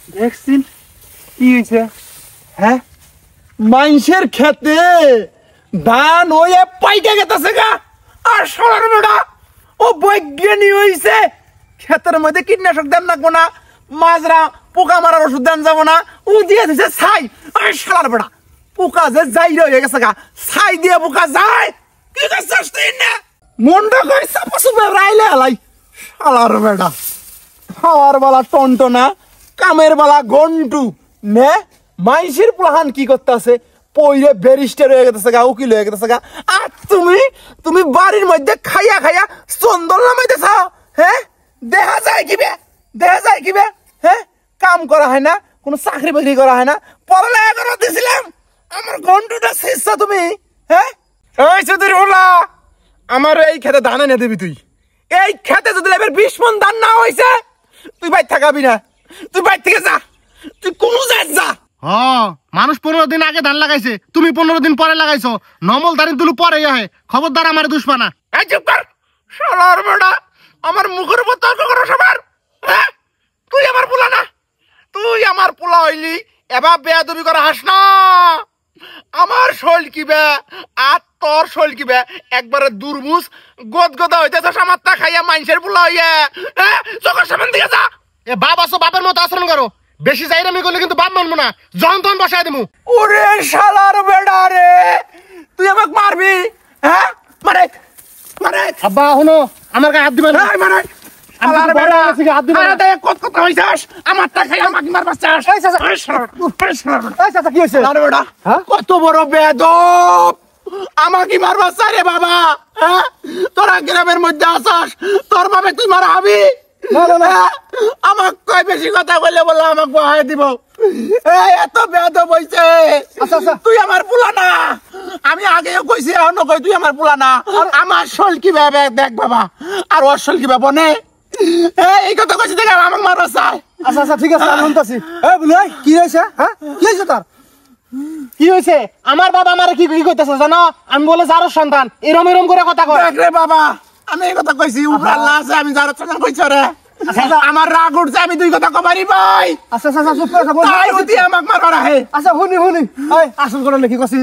দেখছিন কি হয়েছে? হ্যাঁ, মানুষের খেতে ধান হয়ে পাইকে গেতেছে গা, আর সরার বেড়া ও বৈজ্ঞানিক হয়েছে। ক্ষেতের মধ্যে কীটনাশক দেন লাগবো না, মাজরা পোকা মারার ওষুধ দেন যাবো না, ও দিয়ে দিছে ছাই। আর সরার বেড়া পোকা যে যাই হয়ে গেছে গা, ছাই দিয়ে পোকা যায়। কি করছিস তুই না? মনটা কই চাপা চুপে রাইলে হালাই শালার বেড়া। খাওয়ার বেলা টনটনা, কামের বেলা গন্টু নে। মাইসির প্লাহান কি করতেছে? পইরে ব্যারিস্টার হয়ে গেছে গা, উকিল হয়ে গেছে গা। আর তুমি বাড়ির মধ্যে খাইয়া খাইয়া চন্দন নামাইতেছ। হ্যাঁ, দেখা যায় কিবে, দেখা যায় কিবে? হ্যাঁ, কাম করা হয় না, কোনো চাকরি বাকরি করা হয় না, পড়ালেখা করা দিয়েছিলাম, আমার গন্টুটা শেষ তুমি। হ্যাঁ, এই চৌধুরী ওলা, আমার এই খেতে ধান এনে দিবি তুই। এই খেতে যদি এবার 20 মণ ধান না হয়েছে, তুই বাইর থাকাবি না, তুই বাইর থেকে যা, তুই কোনো যাস যা। মানুষ 15 দিন আগে ধান লাগাইছে, তুমি 15 দিন পরে লাগাইছো। নমল দাঁড়িয়ে তুলু পরে আহে, খবরদার আমার দুশ্মনা। এই চুপ কর শালার বেটা, আমার মুখের উপর তর্ক করো সবার। হ্যাঁ, তুই আমার পোলা না, তুই আমার পোলা হইলি এবার বেয়াদবি করা হাস না। আমার শৈল কিবে আর তোর শৈল কিবে একবারে দুর্মুষ গদগদা হইতেছ আমার তা খাইয়া মানুষের পোলা হইয়া। হ্যাঁ, চোখের সামনে দিকে যা। এ বাপ আসো, বাপের মতো আচরণ করো। বেশি যাইরামি করলে কিন্তু বাপ মানবো না, যখন তখন বসাই দেবো। ওরে শালার বেড়া রে, তুই আমাকে মারবি? হ্যাঁ, মারে মারে। আব্বা শুনো, আমার গায়ে হাত দিবেন না। মারে শালার বেড়া, আরে দেখ কত কথা হইছাস, আমার টা খাই আমাকে মারবাস চাস। এই চাচা কি হইছে? শালার বেড়া কত বড় বেয়াদব, আমাকে মারবাস চাই রে বাবা। হ্যাঁ, তোরা গ্রামের মধ্যে আছাস, তোর ভাবে তুই মারা হবি? আমাক কই বেশি কথা বললে বলে আমাকে বহাই দিব। এই এত বেয়াদব হইছে। তুই আমার পোলা না, আমি আগেও কইছি এখনো কই তুই আমার পোলা না। আমার শোল কি ভাবে দেখ বাবা, আর ওর শোল কি ভাবে নে। এই কথা কইছি দেখ আমাকে মারবা চাই। আচ্ছা ঠিক আছে, আমি শুনতাছি। এই বুলাই কি হইছে? হ্যাঁ, কি হইছে তোর? কি হয়েছে? আমার বাবা আমার কি কইতেছে জানো? আমি বলে যারো সন্তান, এরম এরম করে কথা কয়। দেখ রে বাবা, আমি এই কথা কইছি, উপর আল্লাহ আছে, আমি যারো সন্তান কইছ রে। আমার রাগ উঠছে, আমি দুই কথা কবারি ভাই। আচ্ছা চুপ করে থাকো। তাই উঠি আমাকে মারবা রাহে। আচ্ছা শুনি এই আসল করে কি কইছি?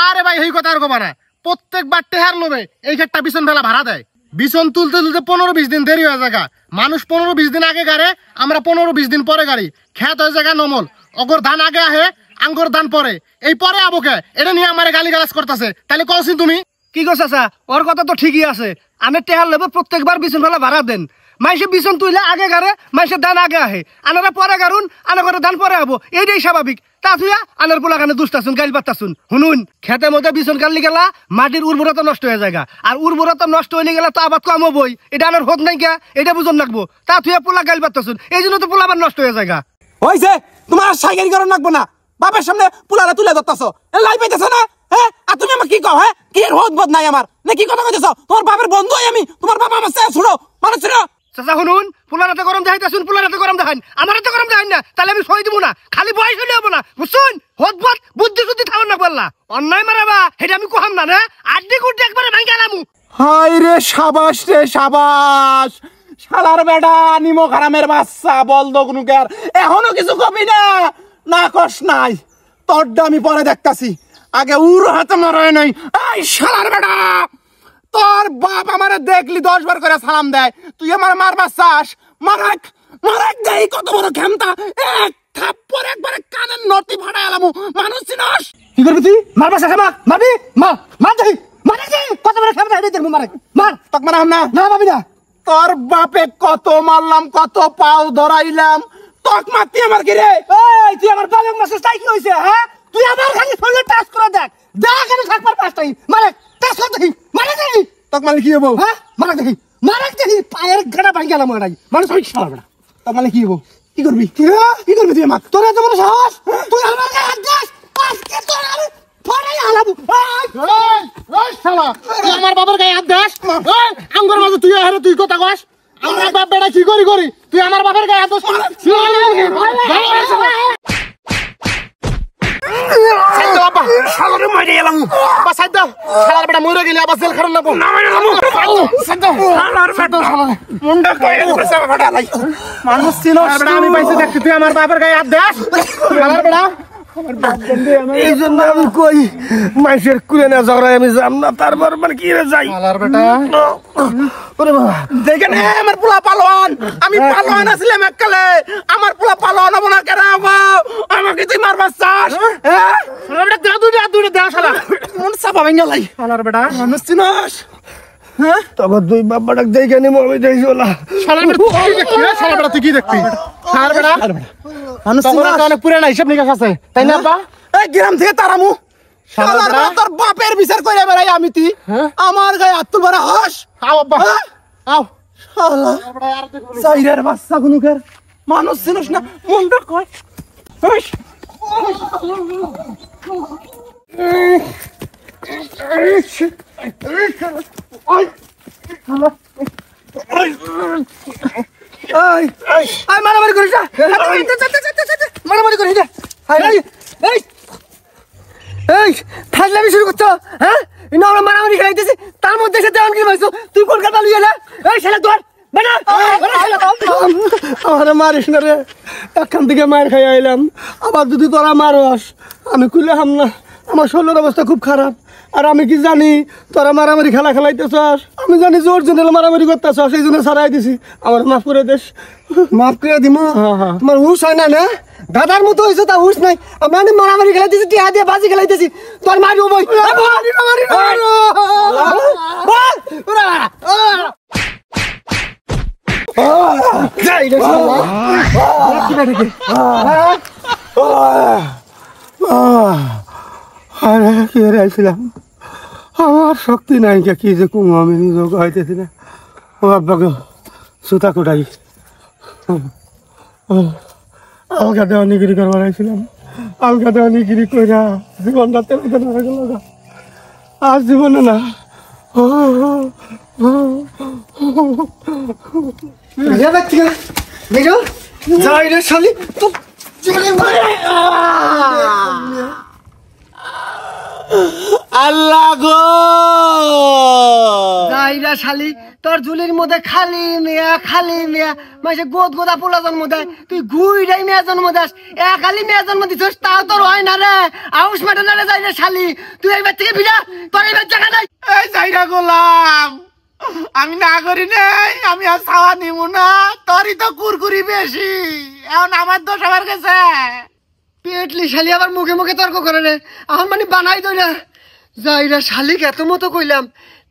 আরে ভাই এই কথা আর কবা না। প্রত্যেকবার টেহার লোভে এই ক্ষেতটা বিছন ফেলা ভাড়া দেয়। বিছন তুলতে তুলতে 15-20 দিন দেরি হয়ে যায়। মানুষ 15-20 দিন আগে গাড়ে, আমরা 15-20 দিন পরে গাড়ি। খেত হয়ে যায় নমল, অগর ধান আগে আহে, আঙ্গর ধান পরে। এই পরে আবকে এটা নিয়ে আমার গালি গালাজ করতেছে। তাহলে কওছিন তুমি কি কইছ? চাচা ওর কথা তো ঠিকই আছে, আমি টেহার লেবে প্রত্যেকবার বিছন ফেলা ভাড়া দেন। মাইসে বিছন তুইলে আগে গাড়ে, মাইসে ধান আগে আহে, আনারা পরে গাড়ুন, আনা করে ধান পরে আবো, এইটাই স্বাভাবিক। তা তুইয়া আনার পোলা কানে দুষ্টাছুন, গাইল পাত্তাছুন। শুনুন, খেতের মধ্যে বিছন কাটলি গেলা মাটির উর্বরতা নষ্ট হয়ে যায়, আর উর্বরতা নষ্ট হয়ে গেলে তো আবার কম হবই। এটা আনার হোক নাই কে, এটা বুঝন লাগবো। তা তুইয়া পোলা গাইল পাত্তাছুন, এই জন্য তো পোলা আবার নষ্ট হয়ে যায়। হইছে, তোমার সাইকেল করার লাগবো না। বাপের সামনে পুলারা তুলে ধরতেছো, লাই পাইতেছো না? হ্যাঁ, আর তুমি আমাকে কি কও? হ্যাঁ, কি এর হোদ বোধ নাই আমার না? কি কথা কইতেছো? তোমার বাপের বন্ধু আমি, তোমার বাবা আমার চেয়ে ছোট মানুষ ছিল। চাচা শুনুন, পোলারাতে গরম দেখাইতেছুন, পোলারাতে গরম দেখান, আমার হাতে গরম দেখান না, তাহলে আমি সই দিব না। খালি বয়স হলে হবো না, বুঝছুন? হোদ বোধ বুদ্ধি শুদ্ধি থাকুন না বললা, অন্যায় মারাবা সেটা আমি কহাম না। আড্ডি কুড্ডি একবারে ভাঙ গেলাম। হাই রে সাবাস রে সাবাস, শালার বেটা নিমো খারামের বাচ্চা বল দগনুকার, এখনো কিছু কবি না? না কস নাই, তোরটা আমি পরে দেখতাছি, আগে উর হাতে মারায় নাই। এই শালার বেটা, তোর বাপ আমারে দেখলি 10 বার করে সালাম দেয়, তুই আমার মারবার চাস? মারাক মারাক দেই, কত বড় ক্ষমতা! এক থাপ্পড় একবারে কানের নটি ফাটাই এলাম। মানুষ চিনস? কি করবি তুই? মারবা চাচা, মারবি? মার দেখি, মারে কি কত বড় খেমটা হেডে দেখবো, মার তক মারাম না। না মারবি না। তোর বাপে কত মারলাম, কত পাও ধরাইলাম, তক মারতি আমার কি রে? এই তুই আমার পালং মাসে তাই কি হইছে? হ্যাঁ, তুই আমার খালি ফলে টাচ করে দেখ, দেখ আমি থাকবার পাঁচটাই মারে টাচ করে দেখি, মারে দেখি তক মারলে কি হবো? হ্যাঁ, মারে দেখি পায়ের ঘাড়া ভাঙ গেলাম ওটাই মানুষ হই শালা বেটা। তক মারলে কি হবো? কি করবি? কি করবি তুই? আমার তোর এত বড় সাহস, তুই আমার গায়ে হাত দিস, আজকে তোর আমি ফড়াই আলাবো। ওই শালা, তুই আমার বাবার গায়ে হাত দিস? ওই আঙ্গুর মাঝে তুই আরে তুই কথা কস? আমার বাপ বেটা কি করি তুই আমার বাবার গায়ে হাত দিস? শালারে মাইরে এলাম। আমু বা সাইদ দাও শালার বেটা মরে গেলে আবার জেল খারাপ লাগবো না সাইদ দাও শালার বেটা মুন্ডা কইরে বসে বেটা লাই মানুষ ছিল বেটা আমি পাইছি দেখতে তুই আমার বাপের গায়ে হাত দেস শালার বেটা এই জন্য আমি কই মাইসের কুলে না ঝগড়ায় আমি যাম না তারপর মানে কি রে যাই শালার বেটা ওরে বাবা দেখেন আমার পোলা পালোয়ান আমি পালোয়ান আসলাম এককালে আমার পোলা পালোয়ান হবো না কেন গো আমাকে তুই মারবার চাস হ্যাঁ শালার বেটা দুইটা দেও শালা মন সাপা ভেঙে লাই শালার বেটা মানুষ চিনস হ্যাঁ তখন তুই বাবাটাকে দেখে নিবো আমি দেখি ওলা শালার বেটা তুই কি দেখবি শালার বেটা তুই কি দেখবি শালার বেটা মানুষ তখন চিনস অনেক পুরানা হিসাব নিকাশ আছে তাই না আপা এই গ্রাম থেকে তারামু শালার শালার বেটা। বেটা তোর বাপের বিচার করে বেড়াই আমি তুই আমার গায়ে হাত তুলবার হস আও আব্বা আও শালা সাইরের বাচ্চা গুনুকের মানুষ চিনস না মনটা কয় হস এই এই মারামারি করিস না মারামারি করিস না এই এই এই ফাজলামি শুরু করছো হ্যাঁ ইনো আমরা মারামারি খেলাইতেছি তার মধ্যে সাথে অন কি ভাইছো তুই কলকাতা লইয়া না এই শালা তোর বানা আরে মারিস না রে একখান থেকে মার খাই আইলাম আবার যদি তোরা মারস আমি খুলে হাম না আমার শরীরের অবস্থা খুব খারাপ আর আমি কি জানি তোরা মারামারি খেলা খেলাইতেছস আমি জানি যে অরিজিনাল মারামারি করতেছস সেই জন্য সারাই দিছি আমার মাফ করে দেশ মাফ করে দিমু তোমার হুশ হয় না না দাদার মতো হয়েছে তা হুশ নাই আমি মারামারি খেলাইতেছি টিয়া দিয়ে বাজি খেলাইতেছি তোর মারি বই আরে কি হারাইছিলাম আমার শক্তি নাই কি যে কুমু আমি নিজেও গাইতেছি না ও আব্বাকে সুতা কোটাই আলগা দেওয়া নিগিরি করবার আইছিলাম আলগা দেওয়া নিগিরি কইরা জীবনটা তেলে তেলে হয়ে গেল আর জীবনে না যাই রে শালি তো আল্লাহ গো যাইরা শালি তোর ঝুলির মধ্যে খালি মেয়া মাসে গোদা পোলা জন্ম দেয় তুই ঘুইরাই মেয়া জন্ম দাস খালি মেয়া জন্ম দিছিস তাও তোর হয় না রে আউস মাঠে না রে যাইরা শালি তুই এইবার থেকে বিরা তোর এইবার জায়গা নাই এই যাইরা গোলাম আমি না করি নাই আমি আর ছাওয়া নিব না তোরই তো কুরকুরি বেশি এখন আমার দোষ আমার কাছে পেটলি শালি আবার মুখে মুখে তর্ক করে রে এখন মানে বানাই দই না যাইরা শালিক এত মতো কইলাম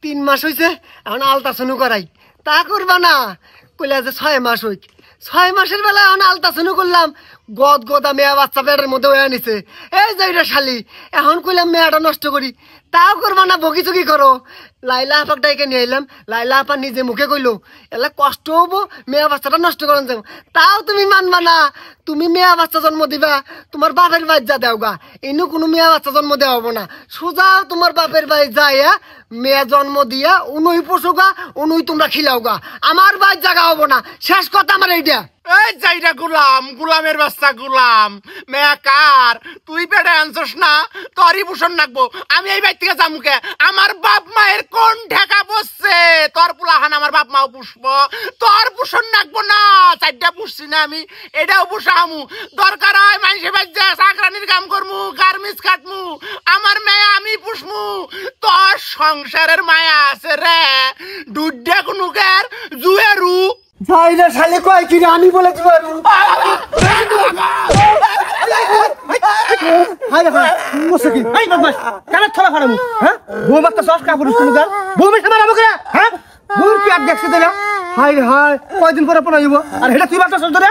3 মাস হইছে এখন আলতাসনু করাই তা করবা না কইলা যে 6 মাস হইক 6 মাসের বেলা এখন আলতাসনু করলাম গদা মেয়া বাচ্চা পেটের মধ্যে হয়ে নিছে এই যাইরা শালি এখন কইলাম মেয়াটা নষ্ট করি তাও করবা না বকি চুকি করো লাইলা আপাক ডাইকে নিয়ে আইলাম লাইলা আপা নিজে মুখে কইলো এলা কষ্ট হবো মেয়া বাচ্চাটা নষ্ট করেন যাবো তাও তুমি মানবা না তুমি মেয়া বাচ্চা জন্ম দিবা তোমার বাপের বাড়ি যা দেওগা ইনু কোনো মেয়া বাচ্চা জন্ম দেওয়া হবো না সোজা তোমার বাপের বাড়ি যাইয়া মেয়া জন্ম দিয়া উনুই পশুগা উনুই তোমরা খিলাওগা আমার বাড়ি জায়গা হবো না শেষ কথা আমার এইটা এই যাইরা গুলামের বাচ্চা গুলাম মেয়া কার তুই পেটে আনছস না তোরই ভূষণ নাকবো আমি এই বাড়ি থেকে যামুকে আমার বাপ মায়ের কোন ঢাকা বসছে তোর পোলাহান আমার বাপ মাও পুষব তোর ভূষণ নাকবো না 4টা পুষছি না আমি এটাও পুষামু দরকার হয় মানুষে বাজ্যা চাকরানির কাম করমু গার্মেন্টস কাটমু আমার মেয়ে আমি পুষমু তোর সংসারের মায়া আছে রে দুধটা কোনুকের জুয়েরু যাইরা শালি কয় কি আমি বলে দিবা হাই হাই মুসকি এই বদমাশ কেন ছলা ফাড়ামু হ্যাঁ বউ মাত্র সস কাপড় শুনু দাও বউ মেশে মারাবো কে হ্যাঁ বউর কি আর দেখছ না হাই হাই কয়দিন পরে পড়াইবো আর এটা তুই মাত্র সস ধরে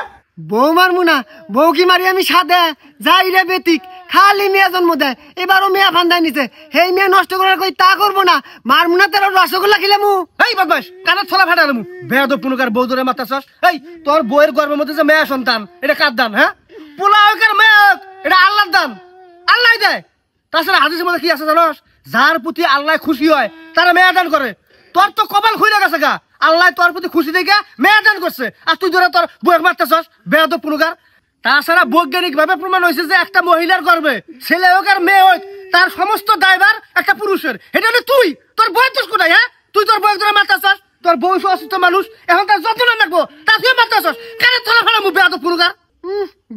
বউ মারমু না বউ কি মারি আমি সাদে যাইরে বেতিক খালি মেয়া জন্ম দেয় এবারও মেয়া ফান্দাই নিছে হেই মেয়া নষ্ট করার কই তা করবো না মারমু না তোর রসগোল্লা খিলামু এই বদমাশ কানে ছলা ফাটালামু বেয়াদব পুনকার বউ ধরে মাথা সস এই তোর বউয়ের গর্ভের মধ্যে যে মেয়া সন্তান এটা কার দান হ্যাঁ পোলাওকার মেয়া এটা আল্লাহর দান আল্লাহ দেয় তাছাড়া হাদিসের মধ্যে কি আছে জানোস যার প্রতি আল্লাহ খুশি হয় তারা মেয়া দান করে তোর তো কপাল খুইলা গেছে গা আল্লাহ তোর প্রতি খুশি দেখে মেয়া দান করছে আর তুই ধরে তোর বউয়ের মারতেছস বেয়াদব পুনকার তাছাড়া বৈজ্ঞানিক ভাবে প্রমাণ হয়েছে যে একটা মহিলার গর্ভে ছেলে হোক আর মেয়ে হোক তার সমস্ত দায়ভার একটা পুরুষের। এটা হলে তুই তোর বয়স দোষ কোথায়? হ্যাঁ, তুই তোর বয়স ধরে মারতেছস, তোর বয়স অসুস্থ মানুষ এখন তার যত্ন রাখবো, তা তুই মারতেছস কেন? চলা ফেলা মুভে এত পুরুকার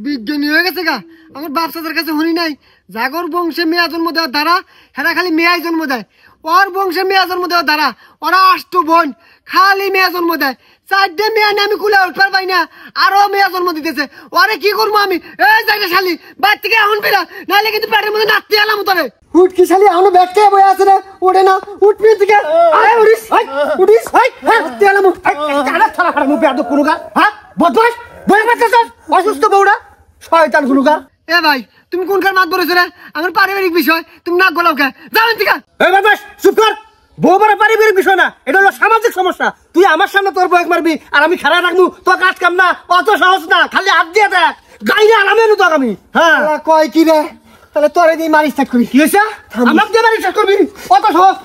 বিজ্ঞানী হয়ে গেছে গা। আমার বাপ চাচার কাছে শুনি নাই জাগর বংশে মেয়া জন্ম দেওয়ার দ্বারা হেরা খালি মেয়াই জন্ম দেয়, ওর বংশে মেয়া জন্ম দেওয়ার দ্বারা ওরা 8 বোন খালি মেয়া জন্ম দেয়। 4টে মেয়া নিয়ে আমি কুলে উঠবার পাই না, আরো মেয়া জন্ম দিতেছে। ওরে কি করবো আমি? এই যাইটা শালি বাড়ি থেকে এখন বেরা, নাহলে কিন্তু পেটের মধ্যে নাচতে এলাম তোরে। উঠ কি শালি এখনো ব্যাগ থেকে বয়ে আছে রে, ওঠে না, উঠ পেয়ে থেকে উঠিস উঠিস নাচতে এলাম। ছাড়া খারাপ মুখ এত পুরুকার, হ্যাঁ বদমাস বয়ে পাচ্ছিস অসুস্থ বউরা শয়তান গুলুকার। এ ভাই তুমি কোনকার মাত বলেছো রে? আমার পারিবারিক বিষয়, তুমি নাক গলাও কে? যাবেন ঠিক আছে? এই বদমাস চুপ কর। বউ বড় পারিবারিক বিষয় না, এটা হলো সামাজিক সমস্যা। তুই আমার সামনে তোর বয়ক মারবি আর আমি খারাপ রাখবো, তোর কাজ কাম না, অত সহজ না। খালি হাত দিয়ে দেখ গাইলে আরামে নো তোর আমি। হ্যাঁ কয় কি রে? তাহলে তোরে দিয়ে মারিস থাক করবি। কি হয়েছে? আমাকে দিয়ে মারিস থাক করবি? অত সহজ?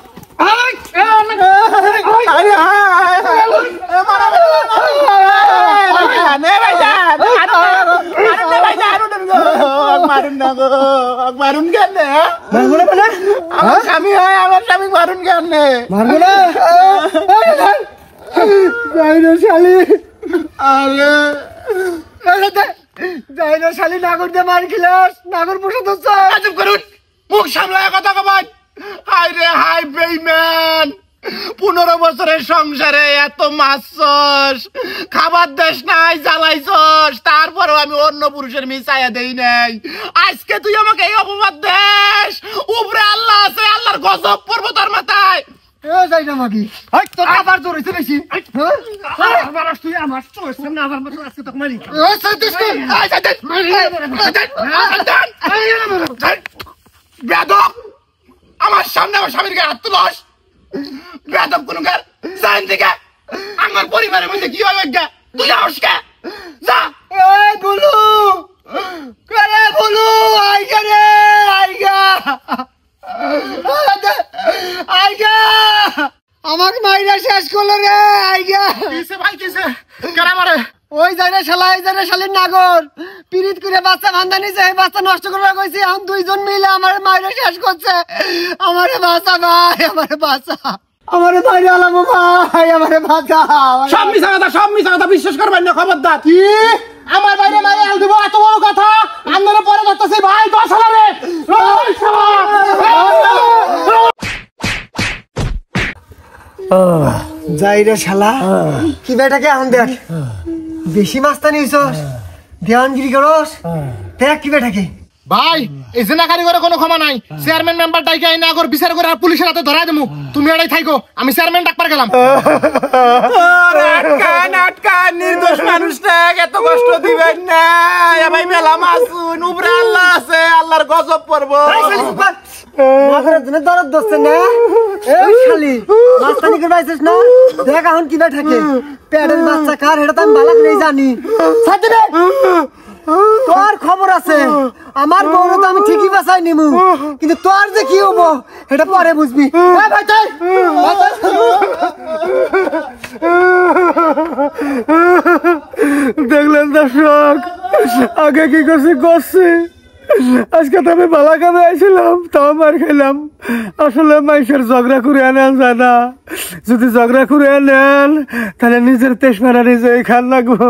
মারুন কেন? আমার স্বামী হয়, আমার স্বামী মারুন কেন? মারবো না শালি। যাই না শালি, নাগর দিয়ে মার খিলাস, নাগর বসে তো চুপ করুন, মুখ সামলায় কথা কবান। হাই রে হাই বেইমান, 15 বছরের সংসারে এত মারছস, খাবার দেশ নাই, জ্বালাইছস, তারপরেও আমি অন্য পুরুষের মিশাইয়া দেই নাই। আজকে তুই আমাকে এই অপবাদ দেশ? উপরে আল্লাহ আছে, আল্লাহর গজব পড়বো তোর মাথায়। যাই না মাগি, তোর আবার জোর হয়েছে বেশি। তুই আমার সামনে আবার আজকে তোকে মারি। বেদব, আমার সামনে আমার স্বামীর গায়ে হাত তুলস? বেদব কোন কার জান থেকে আমার পরিবারের মধ্যে কি হবে? তুই যাস কে? যা। এই বলু করে বলু, আইগা রে আইগা আইগা, আমাকে মাইরা শেষ করলো রে। আইগা কিসে ভাই, কিসে কেন মারে? ওই জায়গা শালা, এই জায়গা শালির নাগর পিরিত করে বাচ্চা বান্ধা নিছে, এই বাচ্চা নষ্ট করে কইছি। এখন 2 জন মিলে আমার মাইরা শেষ করছে। আমারে বাঁচা ভাই, আমারে বাঁচা, আমারে মাইরা আলাম ভাই, আমারে বাঁচা। সব মিছা কথা বিশ্বাস করবেন না, খবরদার। কি আমার বাইরে মারে আল দিব? এত বড় কথা আন্দোলন পরে যাচ্ছে ভাই। 10 হাজারে যাই রে শালা, কি বেটাকে এখন দেখ বেশি মাস্তানি হইছস, দেওয়ানগিরি করস। দেখ কি বেটাকে ভাই, এই জেনাকারি করে কোনো ক্ষমা নাই। চেয়ারম্যান মেম্বার ডাইকে আইনা আগর বিচার করে আর পুলিশের হাতে ধরাই দেবো। তুমি এটাই থাইকো, আমি চেয়ারম্যান ডাকবার গেলাম। আটকা নির্দোষ মানুষটা এত কষ্ট দিবেন না ভাই। মেলা মাসুন, উপরে আল্লাহ আছে, আল্লাহর গজব পড়বো। দরদ দোস্ত না শালি, মাস্তানি করে পাইছিস না? দেখ এখন কি বেটাকে পেটের বাচ্চা কার, এটা তো আমি ভালো করে জানি। তোর খবর আছে, আমার বউরে তো আমি ঠিকই বাঁচাই নিমু, কিন্তু তোর যে কি হবো এটা পরে বুঝবি। দেখলেন দর্শক, আগে কি করছে। আজকে তো আমি বালা কামে আইছিলাম, তাও মার খেলাম। আসলে মানুষের ঝগড়া করে আনেন যায় না, যদি ঝগড়া করে আনেন তাহলে নিজের তেজ মারা নিজে খান লাগবো।